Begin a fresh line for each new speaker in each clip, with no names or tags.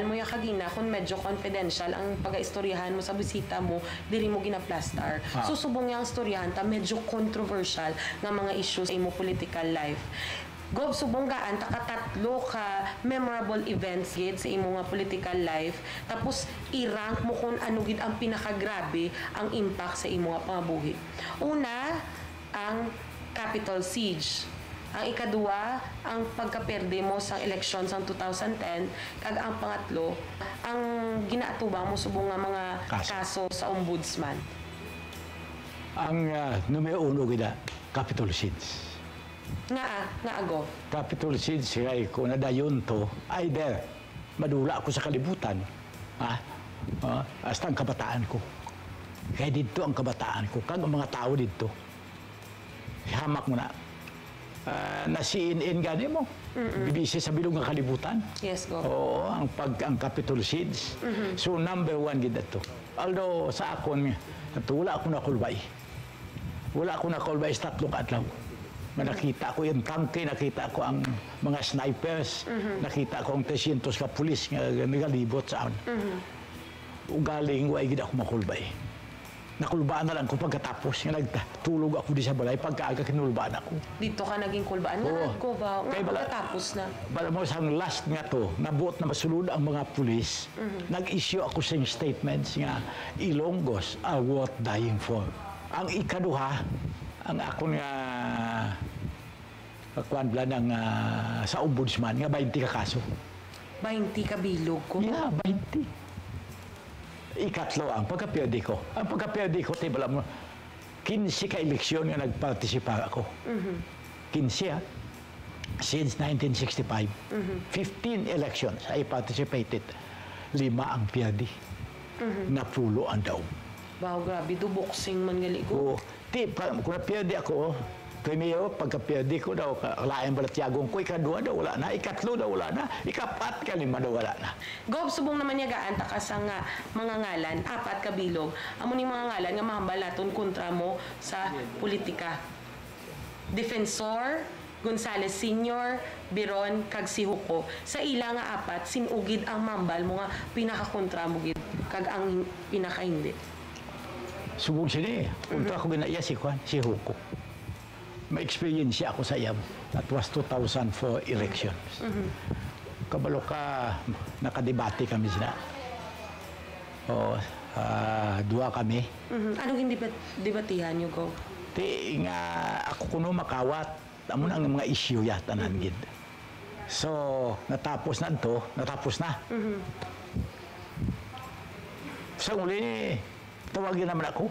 Mahambal mo yung kagina kung medyo confidential ang pag-istoryahan mo sa bisita mo, diri mo ginaplastar. So subong yung istoryahan ta medyo controversial nga mga issues sa imo political life. Gob subong gaan takatatlo ka memorable events gid sa imo nga political life, tapos i-rank mo kung ano gid ang pinakagrabe ang impact sa imo nga pangabuhi. Una, ang Capitol Siege. Ang ikaduwa, ang pagkaperde mo sa eleksyon sa 2010. Kag ang pangatlo, ang ginaatubang mo subong nga mga kaso sa ombudsman.
Ang numero uno gina, Capitol Siege.
Nga ago.
Capitol Siege, kaya kung nadayon to, either madula ako sa kalibutan, hasta ang kabataan ko. Kaya dito ang kabataan ko, kag ang mga tao dito, hamak mo na. Nasiin gani mo. Bibisi sa bilog ng kalibutan.
Yes, go.
Oo, ang Capitol Siege. So, number one gid to. Although, sa akon, wala ako nakulbay. Wala ako nakulbay sa tatlong adlaw. Nakita ko yung tangke, nakita ko ang mga snipers, nakita ko ang 300 ka pulis nga nagalibot sa akin. Ugaling, wala gid ako makulbay. Nakulbaan na lang ko pagkatapos nga nagtulog ako di sa balay pagkaaga kinulbaan ako.
Dito ka naging kulbaan na ko ba? Nga pagkatapos na.
Bala mo sa last nga to, nabuot na masulod ang mga pulis, nag-issue ako sa statements nga Ilonggos are worth dying for. Ang ikaduha, ang ako nga kuan ng sa ombudsman nga 20 ka kaso.
20 ka bilog ko?
Yeah, 20. Ikatlo ang pagkapiyerde ko. Ang pagkapiyerde ko, tibala mo, 15 ka eleksyon nga nagpartisipa ako. 15 since 1965. 15 elections I participated. 5 ang piyerde. Napulo ang daw.
Wow, grabe. Do boxing man gali ko.
Kung napiyerde ako, primero, pagka-piyerde ko daw, laing balatyagong ko, ikadua daw wala na, ikatlo daw wala na, ikapat, kalima daw wala na.
Gob, subong naman niya gaan, taka sa nga mga ngalan, 4 ka bilog. Amo ni mga ngalan nga mahambal naton kontra mo sa politika. Defensor, Gonzales Sr., Biron, kag si Huko. Sa ila nga 4, sinugid ang mambal mo nga pinakakontra mo gid, kag ang pinaka hindi.
Subong sini, unta ako ginaya si Huko. May experience ako sa iyam. That was 2004 elections. Kabalo ka, nakadebate kami sila. Dua kami.
Anong hindi debatihan nyo, Go?
Nga ako kuno makawat. Amo na ang mga issue yata gid. So, natapos na ito. Natapos na. Sa uli, tawagin naman ako.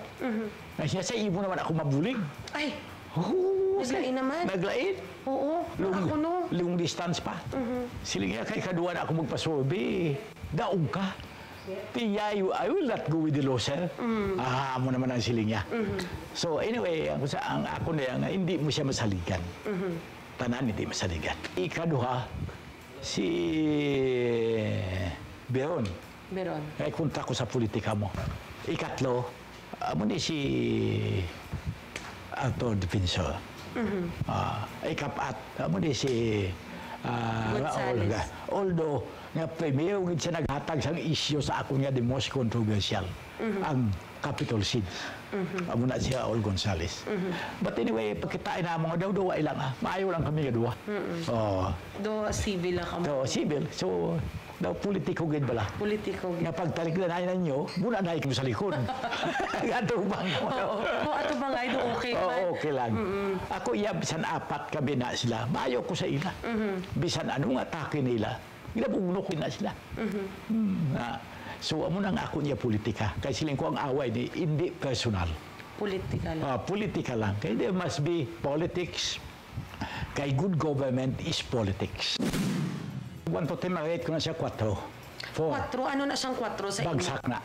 Sa ibo naman ako mabulig.
Ay!
Naglain
naman.
Naglain?
Oo. Ako no.
Long distance pa. Siling nga kay kadua na ako magpasorbe. Daog ka. I will not go with the law, sir. Mo naman ang siling niya. So anyway, ang ako na hindi mo siya masaligan. Tanan hindi masaligan. Ikaduha, si Beron. Ay kunta ko sa politika mo. Ikatlo, mo ni si Arthur Defensor. Ikapat, mo ni si Raul. Although, nga premier siya naghatag sang issue sa ako nga the most controversial, ang Capitol Siege. Amo na si Raul Gonzales. But anyway, pagkitain na mga daw ilang maayo lang kami nga duwa.
Do civil lang kami.
Do civil. So, daw politiko gid bala.
Politiko gid.
Nga pagtalik na ninyo, muna na ikimo sa likod. Atubang.
Atubang ay do okay man.
Okay lang. Ako iya bisan 4 kami na sila. Maayo ko sa ila. Bisan anong atake nila, ginabuno ko na sila. So amo nang ako niya politika. Kay siling ko ang away ni hindi personal.
Politika lang.
Politika lang. Kaya there must be politics. Kay good government is politics. 1 to 10 ko na siya 4.
4? Ano na siyang 4 sa inyo?
Bagsak na.